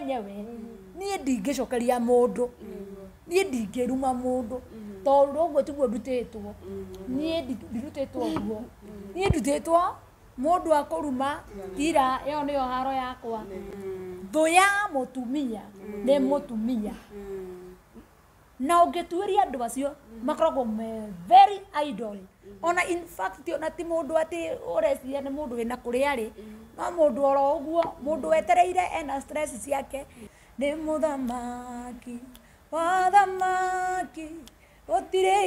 mwenyewe niĩ ndingĩcokeria mũndũ niĩ ndingĩruma mũndũ tondũ ũguo tiguo ndutĩtwo niĩ ndirutĩtwo ũguo niĩ ndutĩtwo mũndũ akũruma tira ĩyo nĩyo haro yakwa thũ ya mũtumia nĩ mũtumia na ũngĩtuĩria andũ acio makoragwo very idle ona in fact ona ti mũndũ atĩ ũreciria nĩ mũndũ wĩna kũrĩa arĩ no mũndũ oro ũguo mũndũ wetereire ena stress ciake nĩ mũthamaki wa thamaki gũtirĩ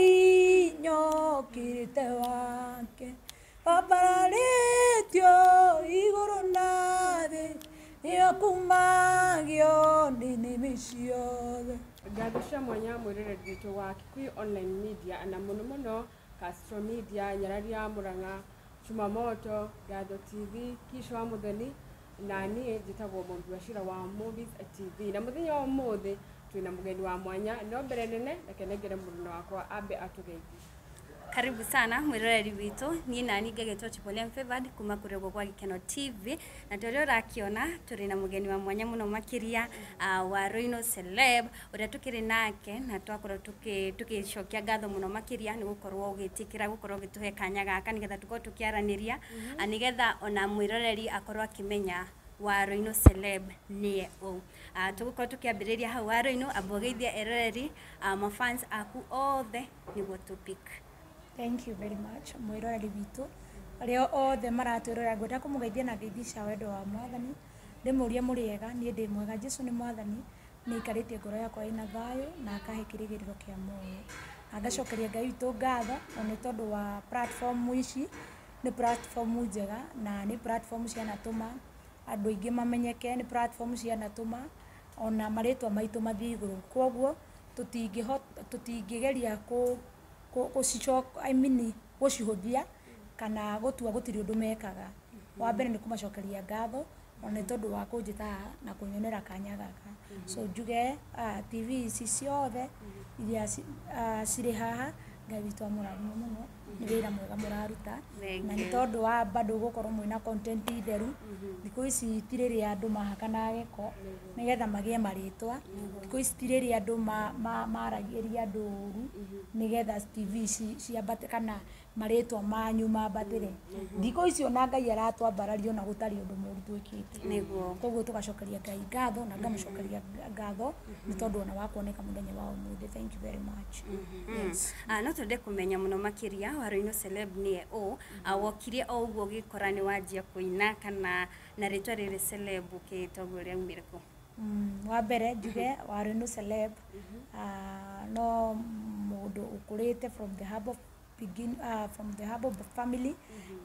inyokĩte wake wabararĩtio igũrũ na thĩ nĩyo kumagio nĩ nĩmĩ ciothe. Ngatho cia mwanya mwĩroreri witũ wa Kikuyu Online Media na mũno mũno Castro Media, Nyarari ya Murang'a, Chumamoto, Ngatho TV, Kisho wa Muthoni na niĩ njĩtagwo Mũmbiwacira wa Movies TV. Na mũthenya wa ũmũthĩ twĩna mũgeni wa mwanya no mbere nene reke nengere mũruna wakwa ambe atũgeithie. Karibu sana mwiroreri witu ni nani ngagetwo Chipolian Favored kuma kurego kwa Gikeno TV na tore urakiona turi na mugeni wa mwanya muno makiria wa Rhino Celeb uria tukiri nake na twakora tukicokia ngatho muno makiria ni gukorwo ugitikira gukorwo gituhe kanya gaka nigetha tuko tukiaraniria nigetha ona mwiroreri akorwo akimenya wa Rhino Celeb nie o tugukorwo tukiambiriria hau wa Rhino abogeithia eroreri mafans aku othe niguo topic. Thank you very much. Mwiroreri witũ arĩa othe maratwĩrora ngwenda kũmũgeithia na ngeithi cia wendo wa Mwathani ndĩmũrie mũrĩega niĩ ndĩ mwega Jesũ nĩ Mwathani nĩ ikarĩtie ngoro yakwa ĩna thayũ na akahe kĩrĩgĩrĩro kĩa muoyo na ngacokeria Ngai witũ ngatho nĩ tondũ wa platform ici nĩ platform njega na nĩ platform cianatũma andũ aingĩ mamenyeke nĩ platform cianatũma ona marĩtwa maitũ mathiĩ igũrũ kwoguo tũtingĩgeria gũcihuthia kana gũtua gũtirĩ ũndũ mekaga wa mbere nĩ kũmacokeria ngatho ona nĩ tondũ wa kũnjĩta na kũnyonera kanya gaka so njuge TV ici ciothe iria cirĩ haha Ngai witũ amũrathime mũno nĩ wĩra mwega mũraruta na nĩ tondũ wa bado gũkorwo mwĩna content theru thikũ ici tirĩrĩa andũ mahakana gĩko nĩgetha magĩe marĩtwa thikũ ici tirĩrĩa andũ maragĩria andũ ũru nĩgetha TV ciambate kana marĩtwa manyu mambatĩre thikũ ici ona Ngai aratwambarario na gũtarĩ ũndũ mũru twĩkĩte nĩguo koguo tũgacokeria Ngai ngatho na ngamũcokeria ngatho nĩ tondũ ona wakuoneka mũthenya wa ũmũthĩ. Thank you very much. Yes. No twende kumenya muno makiria wa Rhino Celeb nie o wokire o uguo gikora ni wanjia kuina kana na ritwa riri celeb ukitogwo ria umireko wa mbere njuge wa Rhino Celeb no mundu ukurite from the hub of from the hub of family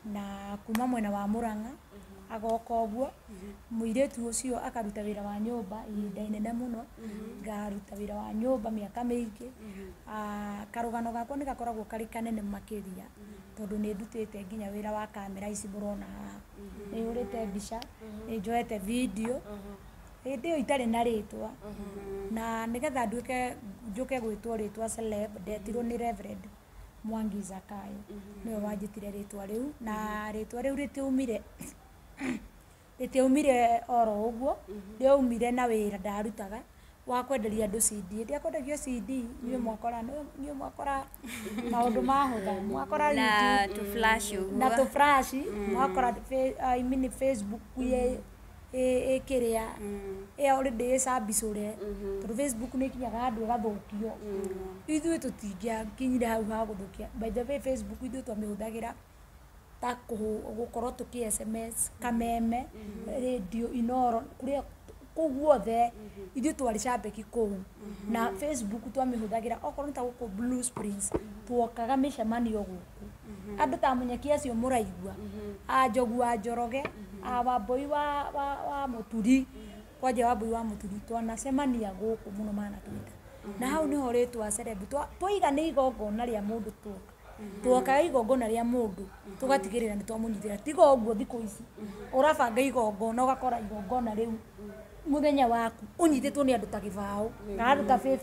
na kuma mwena wa Murang'a agoka ũguo mũirĩtu ũcio akaruta wĩra wa nyũmba ihinda inene mũno ngaruta wĩra wa nyũmba mĩaka mĩingĩ karũgano gakwa nĩ gakoragwo karĩ kanene makĩria tondũ nĩ ndutĩte nginya wĩra wa kamera ici mũrona haha nĩ hũrĩte mbica nĩ njoete video hĩndĩ ĩyo itarĩ na rĩtwa na nĩgetha njuke gwĩtwo rĩtwa celeb ndetirwo nĩ Reverend Mwangi Zakayo nĩwe wanjĩtire rĩtwa rĩu na rĩtwa rĩu rĩtiaumire oro ũguo rĩaumire na wĩra ndarutaga wa kwenderia andũ CD ndiakwendagia CD niĩ mwakora maũndũ mahũtha mwakora na tu flash na tu flash mwakora Facebook ĩkĩrĩa already ĩcambicũre tondũ Facebook nĩ kinyaga andũ ĩgathũkio ithuĩ tũtingĩakinyire hau ha gũthũkia by the way Facebook ithuĩ twamĩhũthagĩra ta gũkorwo tũkĩ SMS kameme radio Inoro kũrĩa kũu guothe ithuĩ twarĩ cambĩki kũu na Facebook twamĩhũthagĩra okorwo nĩ ta gũkũ Blue Springs tuokaga mĩcemanio gũkũ andũ ta Munyeki acio mũraigua Njogu wa Njoroge Wambui wa Mũturi kwanja Wambui wa Mũturi twanacemania gũkũ mũno manatwĩta na hau nĩho rĩtwa celeb twiga nĩ igongona rĩa mũndũ tuokaga igongona rĩa mũndũ tugatigĩrĩra nĩ twamũnyitĩra tiga ũguo thikũ ici ũrabanga igongona ũgakora igongona rĩu muthenya waku unyitĩtwo nĩ andũ ta gĩbaũ na andũ ta 50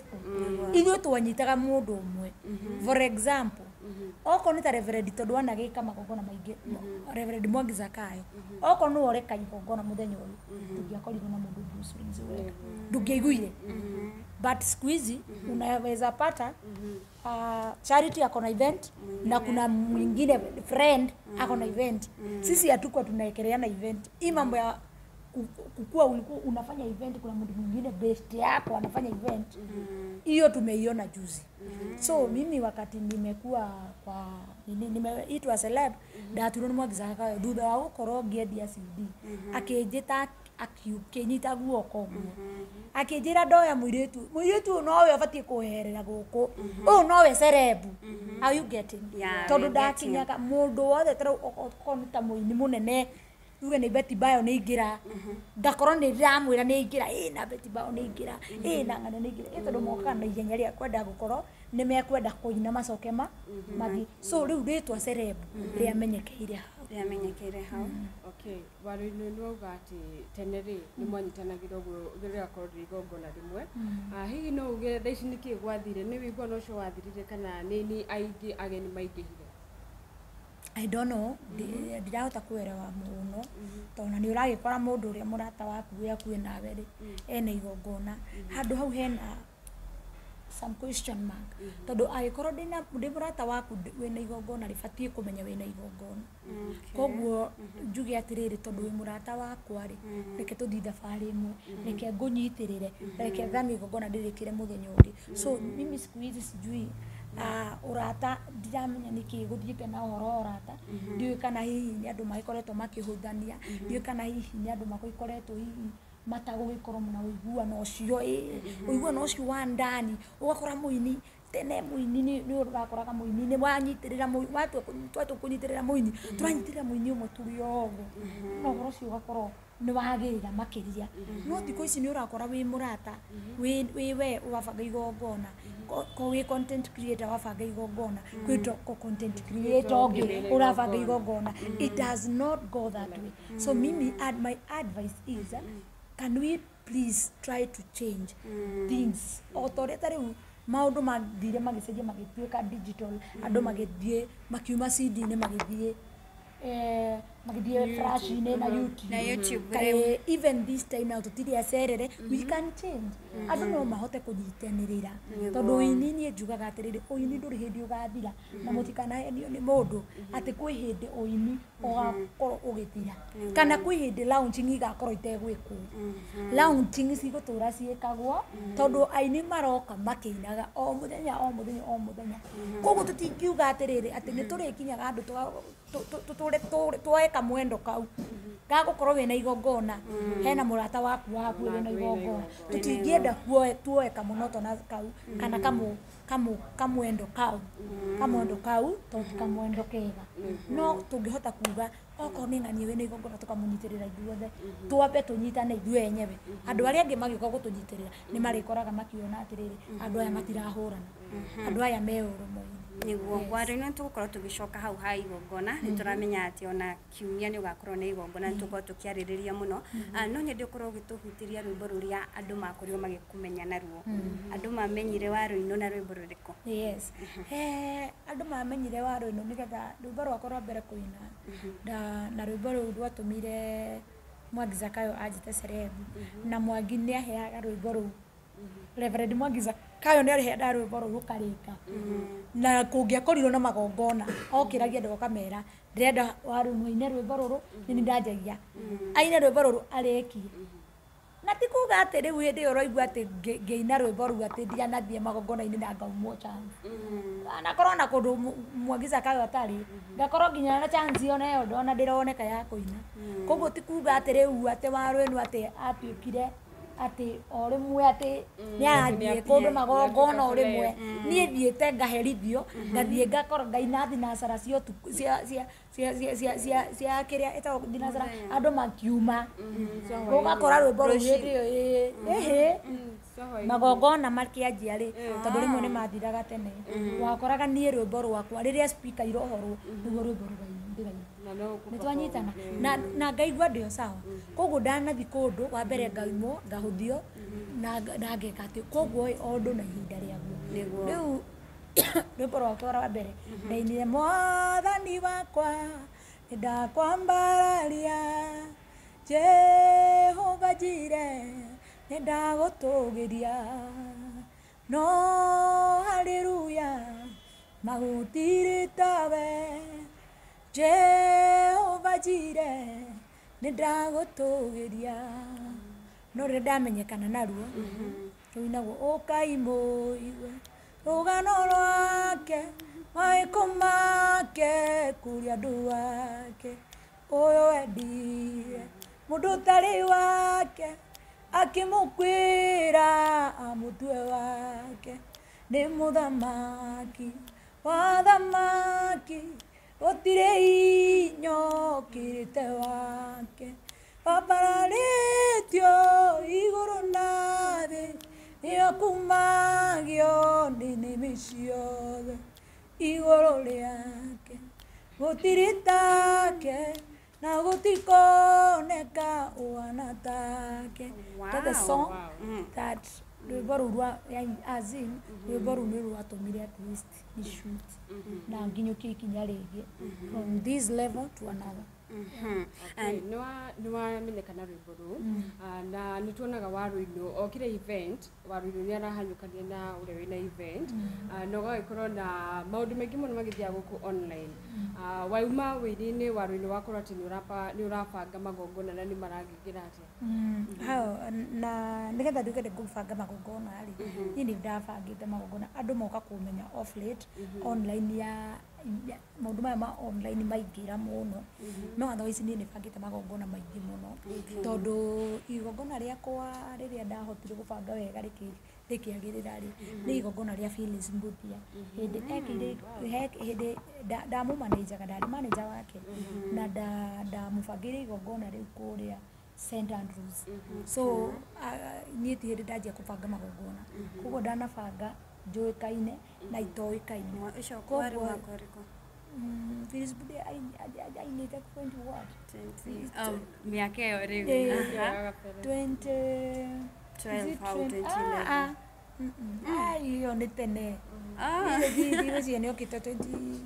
ithuĩ twanyitaga mũndũ ũmwe for example okorwo nĩ ta Reverend tondũ anagĩka magongona maingĩ Reverend Mwangi Zakayo okorwo nĩ woreka igongona mũthenya ũyũ tũngĩakorirwo na mũndũ Muslims wega ndungeiguire but siku hizi unaweza pata Charity ako na event na kuna mwingine friend ako na event. Sisi hatuko tunaekeleana event. Hii mambo ya kukua ulikuwa unafanya event, kuna mtu mwingine best yako anafanya event, hiyo tumeiona juzi. So mimi wakati nimekuwa kwa nimeitwa celeb ndatuno Mwagiza Kayo thutha wa gukorwo ngĩendia CD akĩnjĩta akinyita guoko guo akĩnjĩra ndoya mũirĩtu nowe abatie kũherera gũkũ ũũ nowe cerebu. Are you getting? Tondũ ndakinyaga mũndũ wothe tarũ ta mũini mũnene uge nĩ Betty Bayo nĩ ingira ngakorwo nĩ ndĩramwĩra nĩ ingira na Betty Bayo nĩ ingira na ng'ano nĩ ingira tondũ mokaga na ihenya rĩa kwenda gũkorwo nĩ mekwenda kũina macoke mathi. So rĩu rĩtwa cerebu rĩamenyekeire hau. Okay, Waro-inĩ nĩwauga atĩ tene rĩ nĩ mwanyitanagĩra ũguo rĩrĩa korwo rĩ igongona rĩmwe. Hihi no uge thaa ici nĩkĩ gwathire, nĩ wĩiguano ũcio wathirire kana nĩ aingĩ ageni maingĩhire? I don't know, ndirahota kuelewa muno tondũ nĩ ũragĩkora mũndũ ũrĩa mũrata waku wĩ nawe rĩ ena igongona handũ hau hena some question mark tondũ agĩkorwo ndĩ mũrata waku wĩna igongona rĩbatie kũmenya wĩna igongona. Koguo njuge atĩrĩrĩ tondũ wĩ mũrata wakwa rĩ reke tũthiĩ thabarĩ ĩmwe reke ngũnyitĩrĩre reke thamie igongona ndĩrĩkĩre mũthenya ũngĩ. So mimi siku hizi sijui urata ndiramenya niki guthiĩte na ũhoro urata ndiũĩ kana hihi nĩ andũ magĩkoretwo makĩhũthania ndiũĩ kana hihi nĩ andũ magĩkoretwo hihi matagũgĩkorwo na ũiguano ũcio ũiguano ũcio wa ndani ũgakora mũini tene mũini nĩ ũrakoraga mũini nĩ wanyitĩrĩra mũini watu kũnyitĩrĩra mũini turanyitĩrĩra mũini ũmwe turi othe no ũhoro ũcio ũgakorwo nĩ wagĩrĩra makĩria. No thikũ ici nĩ ũrakora wĩ mũrata we ũgabanga igongona ko wĩ content creator wabanga igongona kwĩtwo content creator ũngĩ ũrabanga igongona. It does not go that way. So mimi my advice is can we please try to change things otoreta rĩu maũndũ mathire magĩcenjia magĩtuĩka digital andũ magĩthiĩ makiuma CD-inĩ magĩthiĩ flash-inĩ na YouTube. Even this time now tutiri acerere we can change. Andũ no mahote kũnyitanĩrĩra tondũ ũini niĩ njugaga atĩrĩrĩ ũini ndũrĩ hĩndĩ ũgathira na mũtikanahenio nĩ mũndũ atĩ kwĩ hĩndĩ ũini ũgakorwo ũgĩthira kana kwĩ hĩndĩ launching igakorwo itegwĩkwo. Launching cigũtũra ciĩkagwo tondũ aini maroka makĩinaga o mũthenya. Koguo tũtingiuga atĩrĩrĩ atĩ nĩ tũrĩkinyaga andũ tuoeka mwendo kau gagũkorwo wĩna igongona hena mũrata waku wĩna igongona tũtingĩenda tuoeka mũno tona kau kana kamwendo kau tondũ kamwendo kega. No tũngĩhota kuga okorwo nĩ ng'ania wĩna igongona tũkamũnyitĩrĩra ithuothe twambe tũnyitane ithuĩ enyewe. Andũ arĩa angĩ magĩũka gũtũnyitĩrĩra nĩ marĩkoraga makiona atĩrĩrĩ andũ aya matirahũrana andũ aya me ũrũmwe-inĩ. Niguo Waro-inĩ tũgũkorwo tũgĩcoka hau ha igongona nĩ tũramenya atĩ ona kiumia nĩ ũgakorwo na igongona nĩ tũkorwo tũkĩarĩrĩria mũno. No nyende ũkorwo ũgĩtũhutĩria rwĩmbo rũrĩa andũ makorirwo magĩkũmenya naruo andũ mamenyire Waro-inĩ na rwĩmbo rũrĩkũ? Yes, andũ mamenyire Waro-inĩ nĩgetha rwĩmbo rwakwa rwa mbere kũina na rwĩmbo rũu rwatũmire Mwagiza Kayo anjĩte cerebu na Mwangi nĩ aheaga rwĩmbo rũu Reverend Mwagiza Kayo nĩ aheaga rwĩmbo rũu rũkarĩka na kũngĩakorirwo na magongona okĩragia andũ akamera ndĩrenda Waro-inĩ aine rwĩmbo rũrũ nĩ ndanjagia aine rwĩmbo rũrũ arĩkie na ti kuga atĩ rĩu hĩndĩ ĩyo ũraigua atĩ ngĩina rwĩmbo rũu atĩ ndianathiĩ magongona-inĩ na ngaumwo chance anakorwo na kũndũ Mwagiza Kayo atarĩ ngakorwo nginya na chance ona ĩyo ndona ndĩroneka ya kũina. Koguo ti kuga atĩ rĩu atĩ Waro-inĩ atĩ atuĩkire atĩ o rĩmwe atĩ nĩ arathiĩ kũndũ magongona o rĩmwe niĩ thiĩte ngaherithio ngathiĩ ngakorwo ngaina thinacara cia kĩrĩa ĩtagwo thinacara andũ makiuma ũgakora rwĩmbo rũu hĩndĩ ĩyo magongona makĩanjia rĩ tondũ rĩmwe nĩ mathiraga tene wakoraga niĩ rwĩmbo rwakwa rĩrĩa speaker irohorwo nĩguo rwĩmbo rũgaina nĩ twanyitana na ngaigua ndĩ o sawa. Koguo ndanathi kũndũ wa mbere ngaimwo ngahũthio na ngeka atĩ koguo o ũndũ na ihinda rĩaguo. Rĩu rwĩmbo rwakwa rwa mbere ndainire Mwathani wakwa nĩndakwambararia Jehova Jire nĩndagũtũgĩria no haleluya magũtirĩ tawe Jehova Jire nĩndagũtũgĩria no rĩrĩa ndamenyekana naruo rĩu naguo ũkaimũigue rũgano rwake mawĩko make kũrĩa andũ ake ũyũ endire mũndũ ũtarĩ wake akĩmũkwĩra amũtue wake nĩ mũthamaki wa thamaki gũtirĩ hinya ũkĩrĩte wake wambararĩtio igũrũ na thĩ nĩyo kumagio nĩ nĩmĩ ciothe igũrũ rĩake gũtirĩ take na gũtikoneka ũhana take. That's the song that rwĩmbo rũu rwa as in rwĩmbo rũu nĩ rwatũmire at least ni shoot na nginyũkie ikinya rĩngĩ from this level to another. Nĩ wamenyekana rwĩmbo rũu na nĩ tuonaga Waruinũ o kĩrĩa event Waruinũ nĩ arahanyũkania na ũrĩa wĩna event na ũgagĩkorwo na maũndũ maingĩ mũno magĩthiaga gũkũ online. Wauma wĩra-inĩ Waruinũ wakorwo atĩ nĩ ũrabanga magongona na nĩ maragĩgĩra atĩa? Na nĩgetha nduĩke nĩ ngũbanga magongona rĩ niĩ nĩ ndabangĩte magongona andũ moka kũmenya off late online ya maũndũ maya ma online maingĩra mũno no otherwise niĩ nĩ bangĩte magongona maingĩ mũno tondũ igongona rĩakwa rĩrĩa ndahotire gũbanga wega rĩkĩagĩrĩra rĩ nĩ igongona rĩa Phyllis Mbuthia hĩndĩ ndamũmanajaga ndarĩ manager wake na ndamũbangĩire igongona rĩu kũrĩa St. Andrews. So niĩ ti hĩndĩ ndanjia kũbanga magongona koguo ndanabanga njũĩkaine na itoĩkaine. Ũcio kwarĩ mwaka ũrĩkũ? Phyllis Mbuthia ainĩte 20 what? Mĩaka ĩyo rĩu 2012 au 2011. Hiyo ni tene. Hiyo ni okita 20.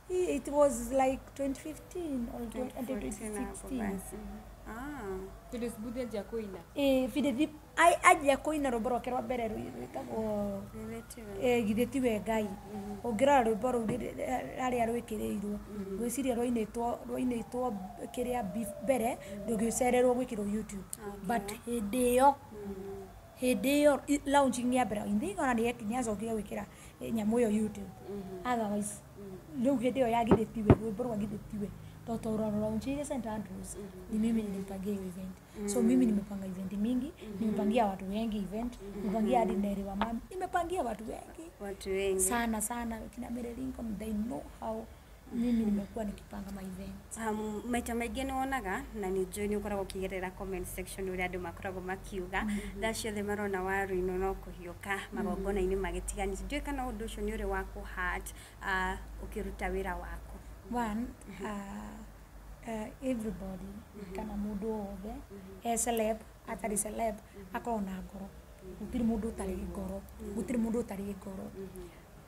It was like 2015 or 2016. Phyllis Mbuthia ajia kũina. Phyllis ajia kũina rwĩmbo rwake rwa mbere rwĩtagwo githĩtiwe Ngai. Ũngĩrora rwĩmbo rũu rarĩa rwĩkĩrĩirwo ngwĩciria rwainĩtwo kĩrĩa mbere ndũngĩcererwo gwĩkĩrwo YouTube. But hĩndĩ ĩyo launching ya mbere ona nĩ acokire gwĩkĩra nyamũ ĩyo YouTube. Otherwise rĩu hĩndĩ ĩyo ya githĩtiwe rwĩmbo rwa githĩtiwe Toto launching St. Andrews ni mimi nilipangia event. So mimi nimepanga event mingi, nimepangia watu wengi event, nimepangia hadi Neri wa mami, nimepangia watu wengi sana kina Mary Lincoln, they know how mimi nimekuwa nikipanga my event. Maita maingĩ nĩ wonaga na nĩ njũĩ nĩ ũkoragwo ũkĩgerera comment section ũrĩa andũ makoragwo makiuga thaa ciothe marona Waruinũ no kũhiũka magongona-inĩ magĩtiganĩte. Ndiũĩ kana ũndũ ũcio nĩ ũrĩ wa kũ-hurt ũkĩruta wĩra waku? One, everybody kana mũndũ wothe celeb atarĩ celeb akorwo na ngoro. Gũtirĩ mũndũ ũtarĩ ngoro, gũtirĩ mũndũ ũtarĩ ngoro.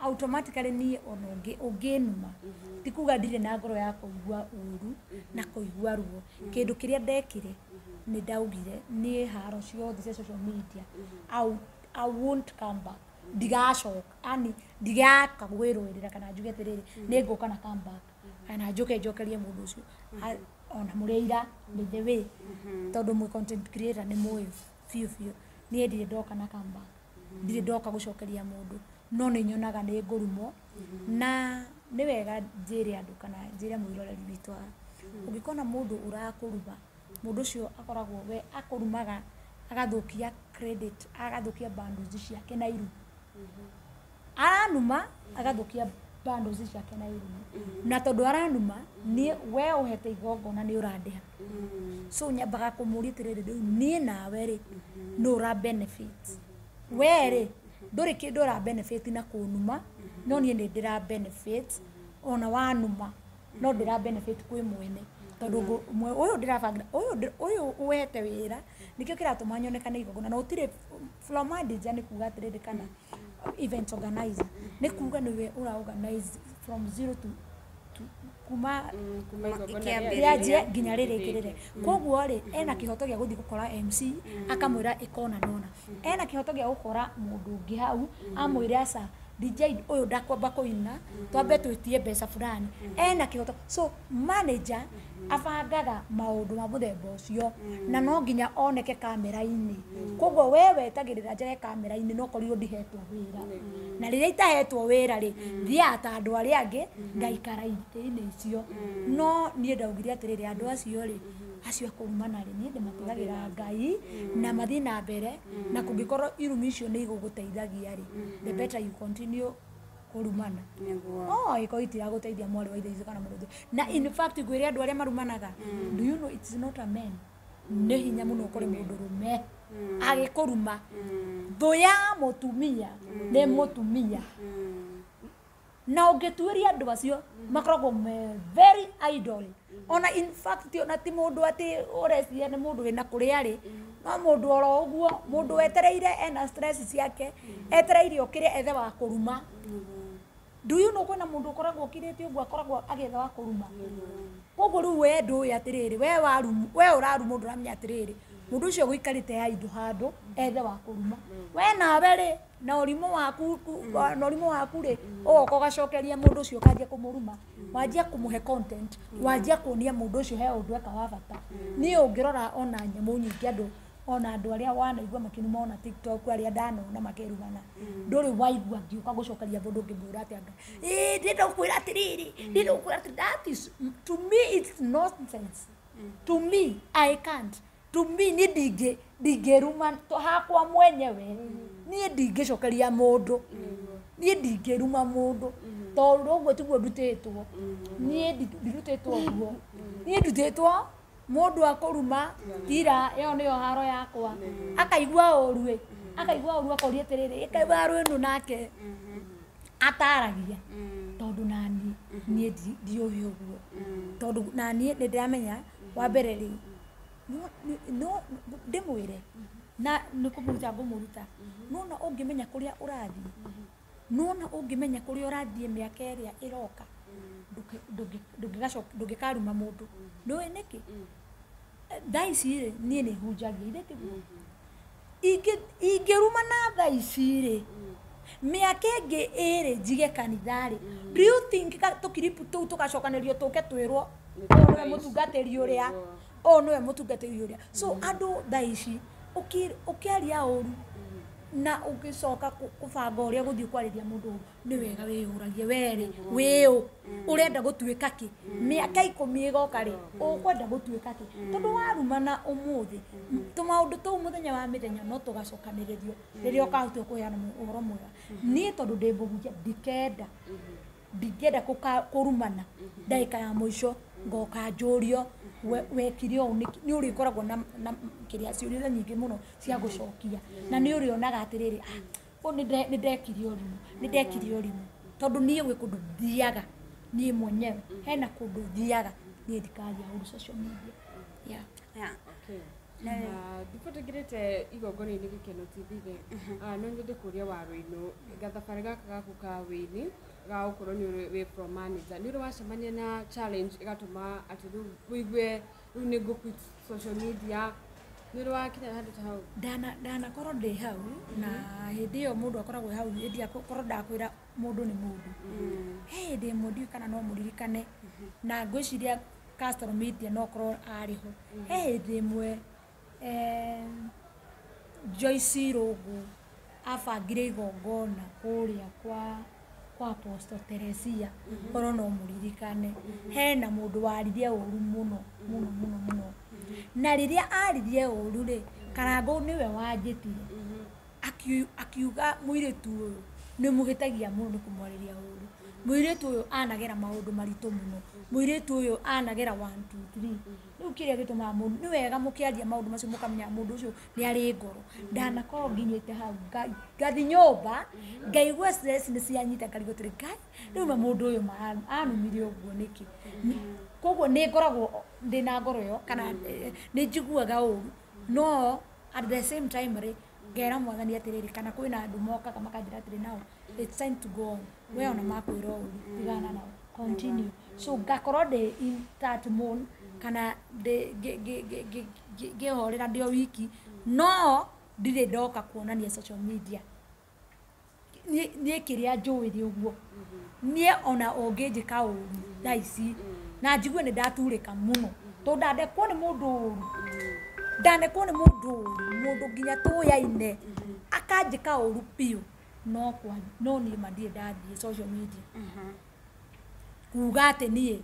Automatically niĩ ona ũngĩnuma ti kuga ndirĩ na ngoro ya kũigua ũru na kũigua ruo. Kĩndũ kĩrĩa ndekire nĩ ndaugire niĩ haro ciothe cia social media I won't come back. Ndigacoka ani ndigaka gwĩrũĩrĩra kana njuge atĩrĩrĩ nĩ ngũka na come back kana njokerie mũndũ ũcio ona mũrĩira by the way tondũ mwe content creator nĩ mũĩ biũ niĩ ndirĩ ndoka na come back, ndirĩ ndoka gũcokeria mũndũ no nĩ nyonaga nĩ ngũrumwo na nĩ wega njĩre andũ kana njĩre mwĩroreri witũ ũngĩkona mũndũ ũrakũruma mũndũ ũcio akoragwo we akũrumaga agathũkia credit agathũkia bundles ciake na iru aranuma agathũkia bundles ciake na iru na tondũ aranuma niĩ we ũhete igongona nĩ ũrandeha so nyambaga kũmũria atĩrĩrĩ rĩu niĩ nawe rĩ nĩ ũra benefit we rĩ ndũrĩ kĩndũ ũra benefit na kũnuma no niĩ nĩ ndĩra benefit ona wanuma no ndĩra benefit kwĩ mwene tondũ ũyũ ndĩrabanga ũyũ ũhete wĩra nikio kiratũma nyonekane igongona na ũtirĩ floor manager nĩ kuga atĩrĩrĩ kana event organizer nĩ kuga nĩwe ũra organize from 0 to kuma Kĩambĩrĩria. rĩanjie nginya rĩrĩkĩrĩre koguo rĩ ena kĩhoto gĩa gũthiĩ gũkora MC akamwĩra ĩkona nona ena kĩhoto gĩa gũkora mũndũ ũngĩ hau amwĩre aca DJ ũyũ ndakwamba kũina twambe twĩtie mbeca fulani ena kĩhoto so manager abangaga maũndũ ma mũthemba ũcio na no nginya oneke kamera-inĩ koguo we wetagĩrĩra njage kamera-inĩ no korirwo ndihetwo wĩra na rĩrĩa itahetwo wĩra rĩ thiaga ta andũ arĩa angĩ ngaikara itĩ-inĩ icio no niĩ ndaugire atĩrĩrĩ andũ acio rĩ acio akũrumana rĩ niĩ ndĩmatigagĩra Ngai na mathiĩ na mbere na kũngĩkorwo irumi icio nĩ igũgũteithagia rĩ the better you continue kurumana iko itiragũteithia mwari wa ithe icio kana mũndũ na in fact gwĩre andũ arĩa marumanaga do you know it's not a man nĩ hinya mũno ũkore mũndũ rũme agĩkũruma thũ ya mũtumia nĩ mũtumia na ũngĩtuĩria andũ acio makoragwo very idle ona in fact ona ti mũndũ atĩ ũreciria nĩ mũndũ wĩna kũrĩa rĩ no mũndũ oro ũguo mũndũ wetereire ena stress ciake etereire okĩre ethe wa kũruma do you know kwena mũndũ ũkoragwo ũkirĩte ũguo akoragwo agĩetha wa kũruma koguo rĩu we ndũĩ atĩrĩrĩ we ũraru mũndũ ũramenya atĩrĩrĩ mũndũ ũcio gũikarĩte ya indo handũ ethe wa kũruma we nawe rĩ na ũrimũ waku rĩ ũgoka ũgacokeria mũndũ ũcio ũkanjia kũmũruma wanjia kũmũhe content wanjia kuonia mũndũ ũcio he ũndũ eka wa bata niĩ ũngĩrora ona nyamũ nyingĩ andũ ona andũ arĩa wanaigua makinuma ona TikTok arĩa ndanona makĩrumana ndũrĩ waigua ngĩũka gũcokeria mũndũ ũngĩmwĩra atĩ andũ ndĩkwĩra atĩrĩrĩ ndĩkwĩra atĩ that is to me it's nonsense to me I can't to me niĩ ndingĩruma hakwa mwenyewe niĩ ndingĩcokeria mũndũ niĩ ndingĩruma mũndũ tondũ ũguo tiguo ndutĩtwo niĩ ndirutĩtwo ũguo niĩ ndutĩtwo mũndũ akũruma tira ĩyo nĩyo haro yakwa akaigua ũru akoria atĩrĩrĩ ĩkaigua haro ĩno nake ataragia tondũ naniĩ ndiũĩ ũguo tondũ naniĩ nĩndĩramenya wa mbere rĩ no ndĩmwĩre na nĩkũmũruta ngũmũruta nona ũngĩmenya kũrĩa ũrathiĩ nona ũngĩmenya kũrĩa ũrathiĩ mĩaka ĩrĩa ĩroka ndũngĩkaruma mũndũ ndũĩ nĩkĩ thaa ici rĩ niĩ nĩhunjagia ithe tiguo ingĩruma na thaa ici rĩ mĩaka ĩngĩ ĩrĩ njige kanitha rĩ do you think tũkiripu tũu tũgacokanĩrio tũke twĩrwo ũyũ nĩwe mũtungatĩri ũrĩa so andũ thaa ici ũkĩaria ũru na ũgĩcoka kũbanga ũrĩa gũthiĩ kwarĩria mũndũ nĩ wega wĩyũragie werĩ wĩũ ũrenda gũtuĩka kĩ mĩaka 10 ĩgoka rĩ ũkwenda gũtuĩka kĩ tondũ warumana ũmũthĩ tũmaũndũ tũu mũthenya wa mĩthenya no tũgacokanĩrĩrio rĩrĩa ũkahota kũheana ũhoro mwega niĩ tondũ ndĩ mũhunjia ndingĩenda kũrumana ndagĩka ya mũico ngoka njũrio wekire ũũ nĩ ũrĩkoragwo na kĩrĩa ciũria nyingĩ mũno cia gũcokia na nĩ ũrĩonaga atĩrĩrĩ nĩ ndekire ũrimũ tondũ niĩ gwĩ kũndũ thiaga niĩ mwenyewe hena kũndũ thiaga niĩ ndikaria ũru social media Ndipo tũngĩrĩte igongona-inĩ Gĩkeno TV no nyende kũria Waruinũ gathabarĩ gaka gaku ka wĩini ga gũkorwo nĩ wĩ pro manager nĩ ũrĩ wacemania na challenge ĩgatũma atĩ rĩu wĩigue rĩu nĩ ngũquit social media nĩ ũrĩ wakinya handũ ta hau ndanakorwo ndĩ hau na hĩndĩ ĩyo mũndũ akoragwo hau hĩndĩ akorwo ndakwĩra mũndũ nĩ mũndũ he hĩndĩ ĩmwe ndiũĩ kana no mũririkane na ngwĩciria Castle Media no korwo arĩho he hĩndĩ ĩmwe Joyce Rogu abangire igongona kũrĩa kwa Apostle Teresia korwo no mũririkane hena mũndũ waririe ũru mũno na rĩrĩa aririe ũru rĩ Karangũ nĩwe wanjĩtire akiuga mũirĩtu ũyũ nĩ mũhĩtagia mũno nĩ kũmwarĩria ũru mũirĩtu ũyũ anagera maũndũ maritũ mũno mũirĩtu ũyũ anagera 1 2 3 rĩu kĩrĩa gĩtũmaga mũndũ nĩ wega mũkĩaria maũndũ macio mũkamenya mũndũ ũcio nĩ arĩ ngoro ndanakorwo nginyĩte hau ngathi nyũmba ngaigua stress nĩ cianyita ngarigwo tũrĩ Ngai rĩu mũndũ ũyũ anumire ũguo nĩkĩ koguo nĩ ngoragwo ndĩna ngoro ĩyo kana nĩ njiguaga ũru no at the same time rĩ ngera Mwathani atĩrĩrĩ kana kwĩna andũ mokaga makanjĩra atĩrĩ nao it's time to go on we ona makwĩra ũru tigana nao continue so ngakorwo ndĩ in that mood kana ngĩhorera ndĩ o wiki no ndirĩ ndoka kuonania social media niĩ kĩrĩa njũĩ nĩ ũguo niĩ ona ũngĩnjĩka ũru thaa ici na njigue nĩ ndaturĩka mũno tondũ ndandekwo nĩ mũndũ ũru mũndũ nginya tũyaine akanjĩka ũru biũ no niĩ ma ndirĩ ndathiĩ social media kuga atĩ niĩ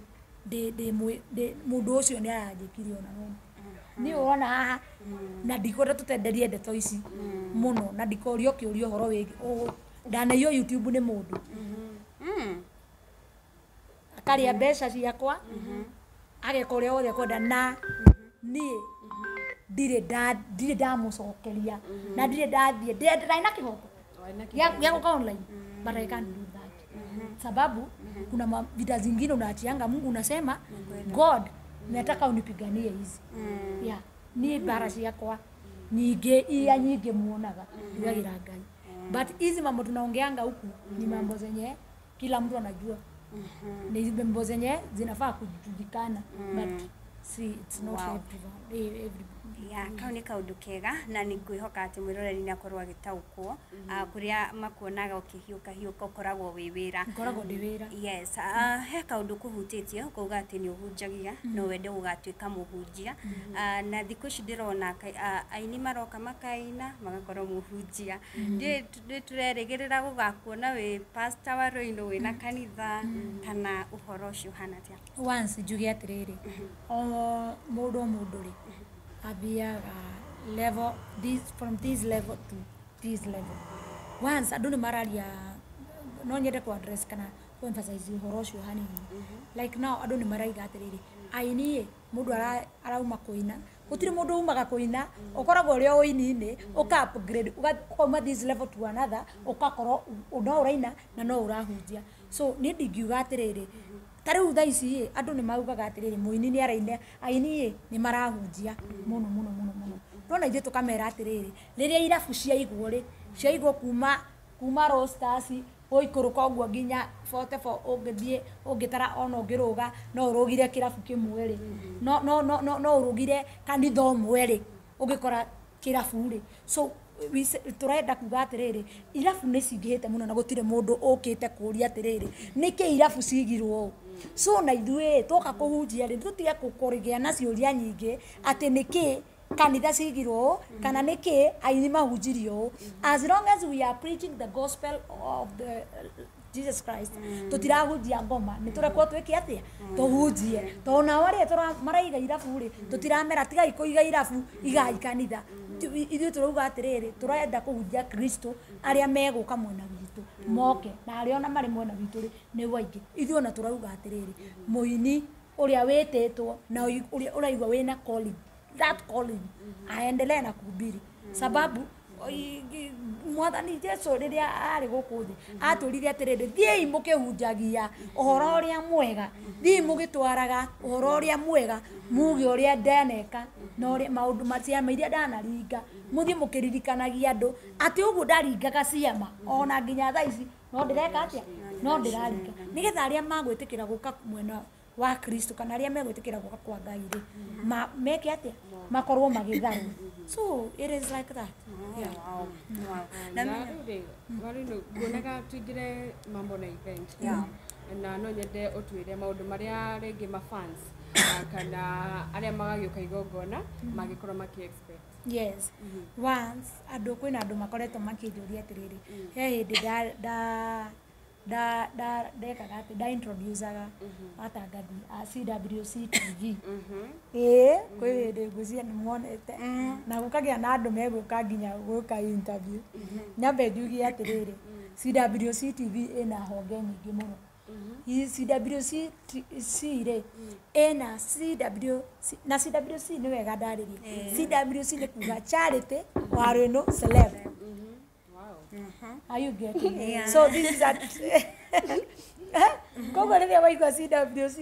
mũndũ ũcio nĩ aranjĩkire ona no niĩ ũrona haha na ndikwenda tũtenderie ndeto ici mũno na ndikorio kĩũria ũhoro wĩgiĩ ndanaiywo YouTube nĩ mũndũ akarĩa mbeca ciakwa ageka ũrĩa wothe kwenda na niĩ ndirĩ ndamũcokeria na ndirĩ ndathiĩ ndĩrĩ na kĩhoko gĩa gũka online but I can't do that sababu kuna vita zingine unaachianga Mungu unasema God nataka unipiganie hizi ni bara ciakwa nyingi muonaga ndigagĩra Ngai but hizi mambo tunaongeanga huku ni mambo zenye kila mtu anajua ni mambo zenye zinafaa kujulikana but see it's not everybody kau nĩ kaũndũ kega na nĩ ngwĩhoka atĩ mwĩroreri nĩ akorwo agĩtaũkwo kũrĩa makuonaga ũkĩhiũka ũkoragwo wĩ wĩra yes he kaũndũ kũhutĩtio kuuga atĩ nĩ ũhunjagia no wende gũgatuĩka mũhunjia na thikũ ici ndĩrona aini maroka makaina magakorwo mũhunjia ndĩ turerĩgĩrĩra gũgakuona wĩ pastor wa Roino wĩna kanitha kana ũhoro ũcio hana atĩa once njuge atĩrĩrĩ mũndũ rĩ abiaga level from this level to this level once andũ nĩ mararia no nyende ku address kana ku emphasize ũhoro ũcio hanini like now andũ nĩ maraiga atĩrĩrĩ aini mũndũ arauma kũina gũtirĩ mũndũ umaga kũina ũkoragwo ũrĩa ũini-inĩ ũka upgrade ũkauma this level to another ũkakorwo no ũraina na no ũrahunjia so nĩ ndingiuga atĩrĩrĩ tarĩu thaa ici andũ nĩ maugaga atĩrĩrĩ mũini nĩ araina aini nĩ marahunjia mũno ndona ithuĩ tũkamera atĩrĩrĩ rĩrĩa irabu ciaigwo kuma Rosters ũikũrũka ũguo nginya 44 ũngĩthiĩ ũngĩtara ona ũngĩrũga no ũrũgire kĩrabu kĩmwe rĩ no ũrũgire kanitha ũmwe rĩ ũngĩkora kĩrabu rĩ so turenda kuga atĩrĩrĩ irabu nĩ cingĩhĩte mũno na gũtirĩ mũndũ ũkĩte kũria atĩrĩrĩ nĩkĩ irabu cigirwo so na ithuĩ twoka kũhunjia rĩ tũtige kũrĩgĩa na ciũria nyingĩ atĩ nĩkĩ kanitha cigirwo kana nĩkĩ aini mahunjirio as long as we are preaching the gospel of the Jesus Christ tutirahunjia ngoma nĩ tũrekwo twĩke atĩa tuhunjie tona arĩa maraiga irabu rĩ tutiramera tigai kũiga irabu igai kanitha ithuĩ turauga atĩrĩrĩ turenda kũhunjia Kristo arĩa megũka mwena witũ moke na arĩa ona marĩ mwena witũ rĩ nĩ waingĩ ithuĩ ona turauga atĩrĩrĩ mũini ũrĩa wĩtĩtwo na ũrĩa ũraigua wĩna calling that calling aendelee na kuhubiri sababu mwathani Jesu rĩrĩa arĩ gũkũ thĩ atũrire atĩrĩrĩ thiĩi mũkĩhunjagia ũhoro ũrĩa mwega thiĩi mũgĩtwaraga ũhoro ũrĩa mwega muge ũrĩa ndaneka na ũrĩa maũndũ maciama iria ndanaringa mũthiĩ mũkĩririkanagia andũ atĩ ũguo ndaringaga ciama ona nginya thaa ici no ndĩreka atĩa no ndĩraringa nĩgetha arĩa magwĩtĩkĩra gũka mwena wa Kristo kana arĩa megwĩtĩkĩra gũka kwa Ngai rĩ meke atĩa makorwo magĩtharwo so it is like that Warino kuonaga tuingire mambo na event na no nyende ũtwĩre maũndũ marĩa rĩngĩ mafans kana arĩa magagĩũka igongona magĩkorwo maki-expect yes once andũ kwĩna andũ makoretwo makĩnjũria atĩrĩrĩ he hĩndĩ ndekaga atĩ ndaintroducaga atangathi a CWC TV kwĩ hĩndĩ ngwĩciria nĩ muonete na gũkagĩa na andũ megũka nginya gũka interview nyambe njugie atĩrĩrĩ CWC TV ĩna honge nyingĩ mũno CWC rĩ ĩna CWC na CWC nĩ wega ndarĩrie CWC nĩ kuga charity wa Roino Celeb. Are you getting it? So this is that kogo rĩrĩa waigua CWC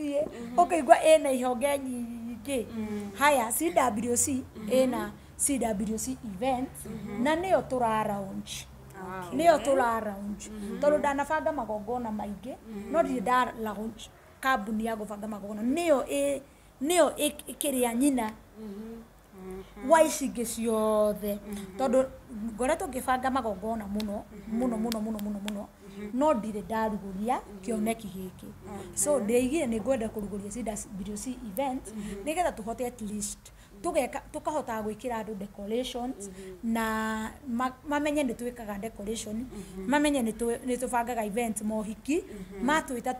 ũkaigua ĩna ihonge nyingĩ haya CWC ĩna CWC events na nĩyo tũra-launch nĩyo tũra-launch tondũ ndanabanga magongona maingĩ no ndirĩ nda-launch kambuni ya gũbanga magongona nĩyo ĩkĩrĩa nyina wa ici ingĩ ciothe tondũ ngoretwo ngĩbanga magongona mũno no ndirĩ ndarugũria kĩoneki gĩkĩ so ndeigire nĩ ngwenda kũrugũria CWC event nĩgetha tũhote at least tukahota gwĩkĩra andũ decorations na mamenye nĩ twĩkaga decoration mamenye nĩ tũbangaga event mohiki matwĩta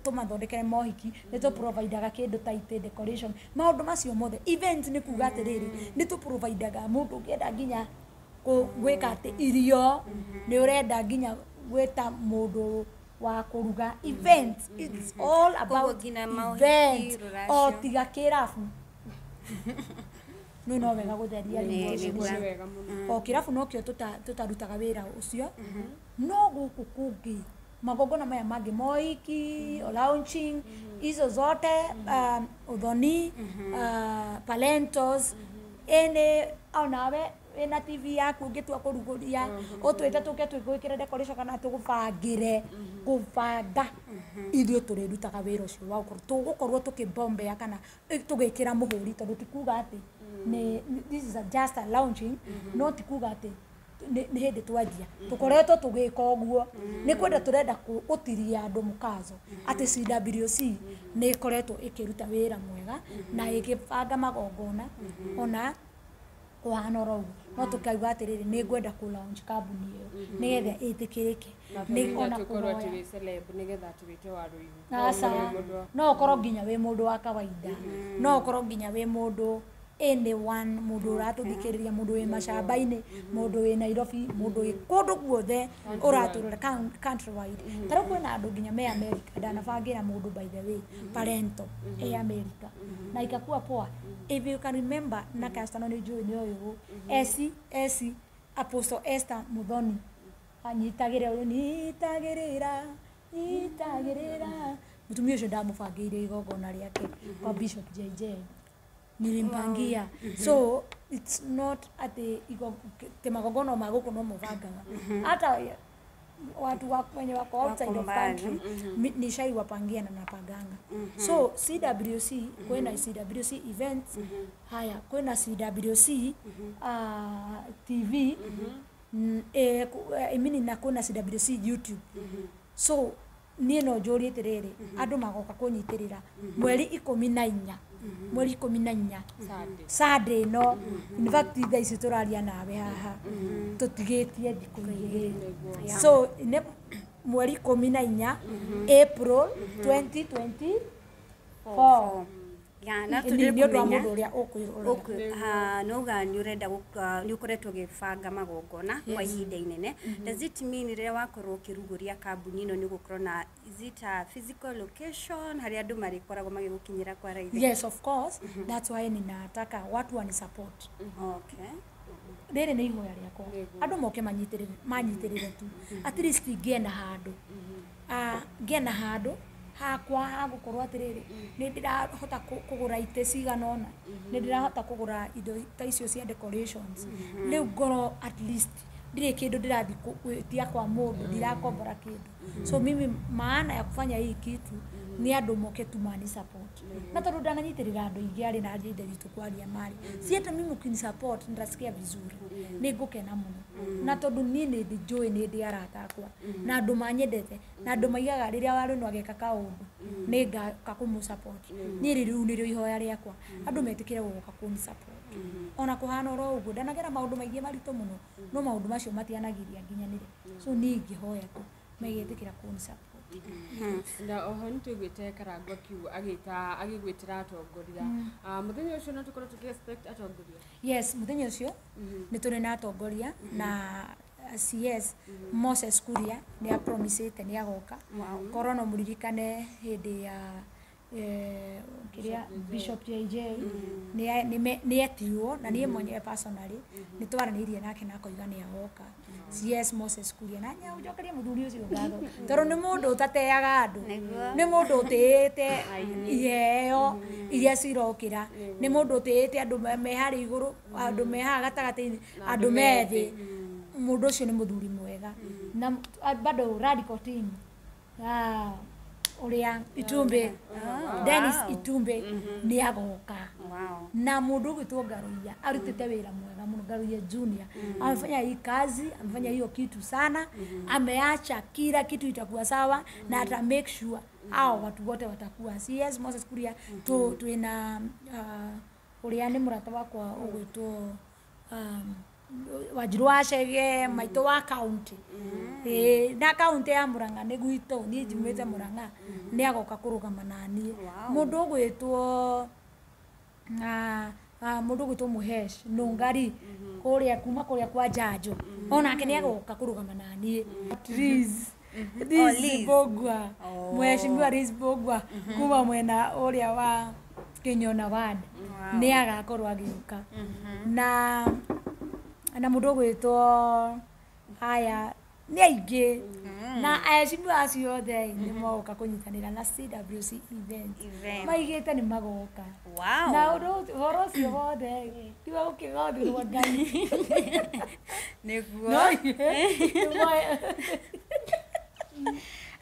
tũmathondekere mohiki nĩ tũprovidaga kĩndũ ta itĩ decoration maũndũ macio mothe event nĩ kuga atĩrĩrĩ nĩ tũprovidaga mũndũ ũngĩenda nginya gwĩka atĩ irio nĩ ũrenda nginya gwĩta mũndũ wa kũruga event it's all about event o tiga kĩrabu no wega gũtheria o kĩrabu no kĩo tũtarutaga wĩra ũcio no gũkũ kũngĩ magongona maya mangĩ mohiki launching hizo zote ũthoni palentos ene onawe ena TV yaku ũngĩtua kũrugũria ũtwĩte tũke twĩkĩre decoration kana tũgũbangĩre gũbanga ithuĩ tũrĩrutaga wĩra ũcio wa tũgũkorwo tũkĩbombea kana tũgĩkĩra mũhũri tondũ tikuga atĩ this is just a launching no tikuga atĩ nĩ hĩndĩ twanjia tũkoretwo tũgĩka ũguo nĩ kwenda tũrenda gũtiria andũ mũkazo atĩ CWC nĩ ĩkoretwo ĩkĩruta wĩra mwega na ĩgĩbanga magongona ona kũhana oro ũguo no tũkauga atĩrĩrĩ nĩ ngwenda kũ-launch kambuni ĩyo nĩgetha ĩtĩkĩrĩke nĩ ona kũhoya no ũkorwo nginya wĩ mũndũ wa kawaida no ũkorwo nginya wĩ mũndũ anyone mũndũ ũratũthikĩrĩria mũndũ wĩ macamba-inĩ mũndũ wĩ Nairobi mũndũ wĩ kũndũ guothe ũratũrora country wide tarĩu kwĩna andũ nginya me America ndanabangĩra mũndũ by the way parento America na ikakuwa poa if you can remember na kastano nĩ njũĩ nĩ ũyũ esi Apostle Esther Muthoni anyitagĩrĩra mũtumia ũcio ndamũbangĩire igongona rĩake kwa Bishop JJ nilimpangia so it's not ati magongona ma gũkũ no mũbangaga hata watu wenye wako outside of country nishaiwapangia na napanganga so CWC kwena CWC events haya kwena CWC TV imini na kwena CWC YouTube so niĩ no njũrie atĩrĩrĩ andũ magoka kũnyitĩrĩra mweri 14 Sunday no in fact thaa ici tũraria nawe haha tũtigĩtie thikũ igĩrĩ so mweri 14 April 2024 na tũrĩkũmenya nauga nĩ ũrenda nĩ ũkoretwo ũgĩbanga magongona kwa ihinda inene does it mean rĩrĩa wakorwo ũkĩrugũria kambuni ĩno nĩ gũkorwo na is it a physical location harĩa andũ marĩkoragwo magĩgũkinyĩra kwa raithi? Yes, of course that's why ninataka watu wani support okay rĩrĩ nĩ ihoya rĩakwa andũ moke manyitĩrĩre tu at least ngĩena handũ hakwa hagũkorwo atĩrĩrĩ nĩ ndĩrahota kũgũra itĩ cigana ũna nĩ ndĩrahota kũgũra indo ta icio cia decorations rĩu ngorwo at least ndirĩ kĩndũ ndĩrathiĩ gwĩtia kwa mũndũ ndirakombora kĩndũ so mimi maana ya kufanya hii kitu ni andũ moke tu mani support na tondũ ndananyitĩrĩra andũ ingĩ arĩ na njĩra itũ kwaria mari si hata mimi ukini support ndasikia vizuri nĩ ngũkena mũno na tondũ niĩ nĩ njũĩ nĩ ndĩ arata akwa na andũ manyendete na andũ maigaga rĩrĩa warĩ no ageka kaũndũ nĩ ngaka kũmũ support niĩ rĩu nĩrĩo ihoya rĩakwa andũ metĩkĩre gũka kũmũ support ona kũhana oro ũguo ndanagera maũndũ maingĩ maritũ mũno no maũndũ macio matianagĩria nginyanĩre so niĩ ingĩhoya tu megĩtĩkĩra kũmũ support na oho nĩ tũigwĩte Karangũ agĩgwĩtĩra atongoria mũthenya ũcio no tũkorwo tũkĩ-expect atongoria? Yes, mũthenya ũcio nĩ tũrĩ na atongoria na CS Moses Kuria nĩ apromisĩte nĩ agoka korwo no mũririkane hĩndĩ ya kĩrĩa Bishop JJ nĩ etirwo na niĩ mwenyewe personally nĩ twaranĩirie nake na akoiga nĩ agoka CS Moses Kuria na njokerie mũthuri ũcio ngatho tondũ nĩ mũndũ ũtateaga andũ nĩ mũndũ ũtĩĩte iheo iria cirokĩra nĩ mũndũ ũtĩĩte andũ me harĩ igũrũ andũ me haha gatagatĩ-inĩ andũ me thĩ mũndũ ũcio nĩ mũthuri mwega na bado radical team uria Itumbi Dennis Itumbi ni agoka na mundu gwitwo Ngaruia arutite wira mwega muno Ngaruia Junior amefanya hii kazi amefanya hiyo kitu sana ameacha kila kitu itakuwa sawa na ata make sure hao watu wote watakuwa CS Moses Kuria tuina uria ni murata wakwa ugwitwo Wanjiru wa Chege maito wa county na county ya Murang'a ni gwito ni njumite Murang'a ni agoka kurugama nani mundu gwitwo mundu gwitwo Muhesh Nungari kuria kuma kuria kwa Jajo onake ni agoka kurugama nani Riz Riz Bogwa Mheshimiwa Riz Bogwa kuma mwena uria wa Kinyona Ward ni agakorwo agiuka na mundu gwitwo haya ni aingĩ na acimu acio othe ni moka kunyitanĩra na CWC event maigĩte ni magoka na ũhoro ũcio wothe tiga gũkĩgothirwo Ngai nĩguo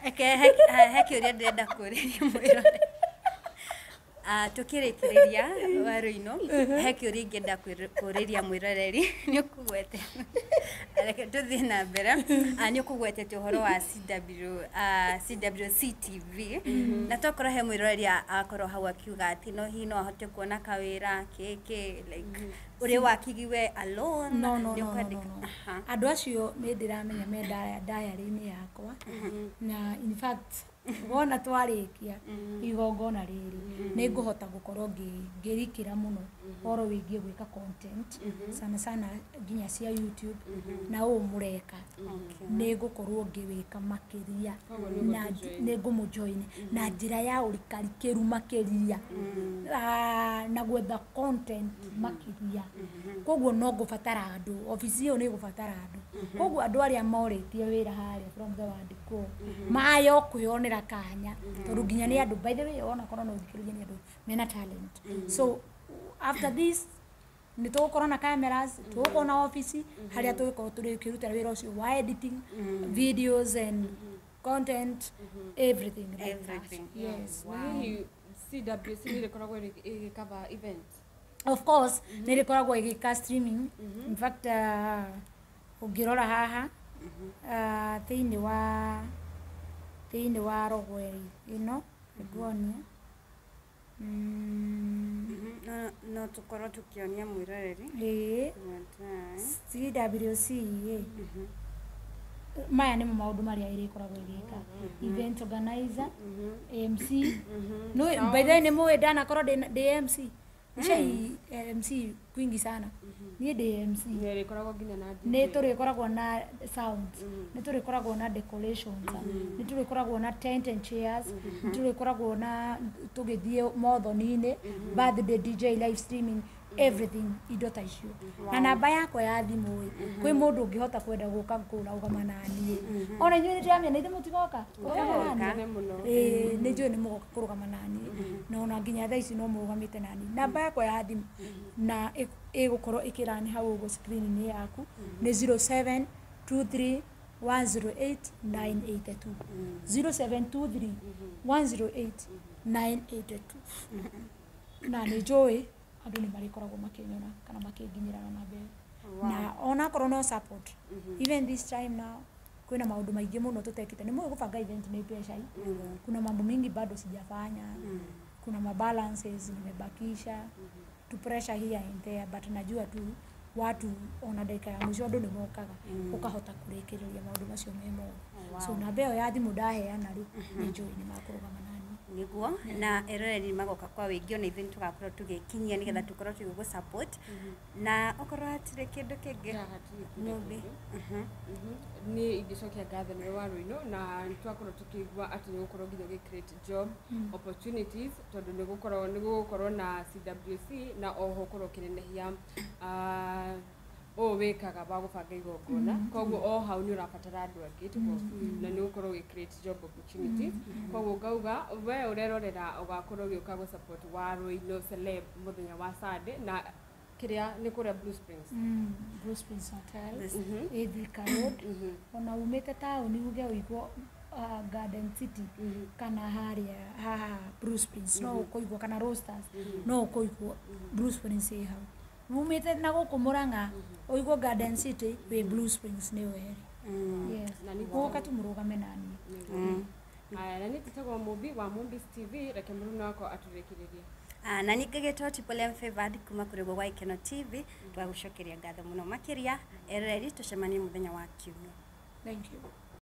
he kĩũria ndĩrenda kũũrĩria mwĩrore tukirikiria Waruino he kĩũria ingĩenda kũũrĩria mwĩroreri nĩ ũkũgwete reke tũthiĩ na mbere nĩ ũkũgwetete ũhoro wa CWC TV na tokorwo he mwĩroreri akorwo hau akiuga atĩ no hihi no ahote kuona kawĩra kĩkĩ like ũrĩ wakigiwe alone andũ acio nĩ ndĩramenya me diary-inĩ yakwa na in fact wona twarĩkia igongona rĩrĩ nĩ ngũhota gũkorwo ngĩrikĩra mũno ũhoro wĩgiĩ gwĩka content sana nginya cia YouTube na mũreka nĩ ngũkorwo ngĩwĩka makĩria na nĩ ngũmũjoin na njĩra ya ũrikarikĩru makĩria na gwetha content makĩria koguo no ngũbatara andũ ofisi ĩyo nĩ ngũbatara andũ koguo andũ arĩa morĩtie wĩra harĩa from the word go mayo kwĩonera kanya tondu nginya ni andu by the way ona korona uthikiriria ni andu mena talent so after this ni tugukorwo na cameras tugukorwo na office haria tugukorwo turikirutira wira ucio wa editing videos and content everything yes CWC ni rekoragwo cover events of course ni rekoragwo igika streaming in fact ungirora haha thĩinĩ wa Rogweri ĩno nguonia no tukorwo tukionia mwĩroreri CWC maya nĩmo maũndũ marĩa ĩrĩkoragwo ĩgĩka event organizer MC no by the way nĩ mũĩ ndanakorwo ndĩ MC Shai MC kwingi sana ni DMC ni turikoragwo na sound ni turikoragwo na decorations ni turikoragwo na tent and chairs ni turikoragwo na tugithie mothoni-ini birthday DJ live streaming everything indo ta icio na namba yakwa ya thimu kwi mundu ungihota kwenda guka kurugama nani ona inyuĩ nĩndĩramenya nĩ ithuĩ mũtigoka nĩ njũĩ nĩ mũgoka kurugama nani na ona nginya thaa ici no mũrugamĩte nani namba yakwa ya thimu na ĩgũkorwo ĩkĩrani hau ũguo screen-inĩ yaku nĩ 0723 108 982 0723 108 982 na nĩ njũĩ andu ni marikoragwo makinyona kana makinginyirana na mbere na ona korwo no support even this time now kuna maundu maingi muno tutekite ni mwe gubanga event ni pressure kuna mambo mingi bado sijafanya kuna mabalances nimebakisha tu pressure here and there but najua tu watu ona dakika ya mwisho ndo nimokaga ukahota kurekereria maundu macio memo so na beo ya thimu ndaheana ri ni njui ni makurugama niguo na eroreri magoka kwa wĩingĩ ona ithuĩ nĩtũgakorwo tũgĩkinyia nĩgetha tũkorwo tũgĩgũ support na okorwo hatirĩ kĩndũ kĩngĩ nyũmbi nĩ ingĩcokia ngatho nĩ Waruino na nĩtwakorwo tũkĩigua atĩ nĩgũkorwo nginya gĩ create job opportunities tondũ nĩgũkorwo na CWC na oho ũkorwo ũkĩnenehia wĩkaga wa gũbanga igongona koguo o hau nĩ ũrabatara andũ angĩ na nĩ ũkorwo ũgĩ create job opportunities koguo ngauga we ũrerorera ũgakorwo ũgĩũka gũ support Waruino Celeb mũthenya wa Sunday na kiria nĩ kũrĩa Blue Springs Hotel Thika Road ona umĩte taũni uge ũigwo Garden City kana haria Bruce Prince no ukoigwo kana Roasters no ukoigwo Bruce Prince hau mumite na guku Murang'a uigwo Garden City we Bruce Prince ni weri yes na ni guka tumurugame nani na ni tutagwo Mubi wa Mumbis TV reke Muruno wako aturekiririe na nikagetwo Triple M Favored kuma kuri gwa Ikeno TV twagucokeria ngatho muno makiria ereri tucemanie muthenya wa kiumia. Thank you.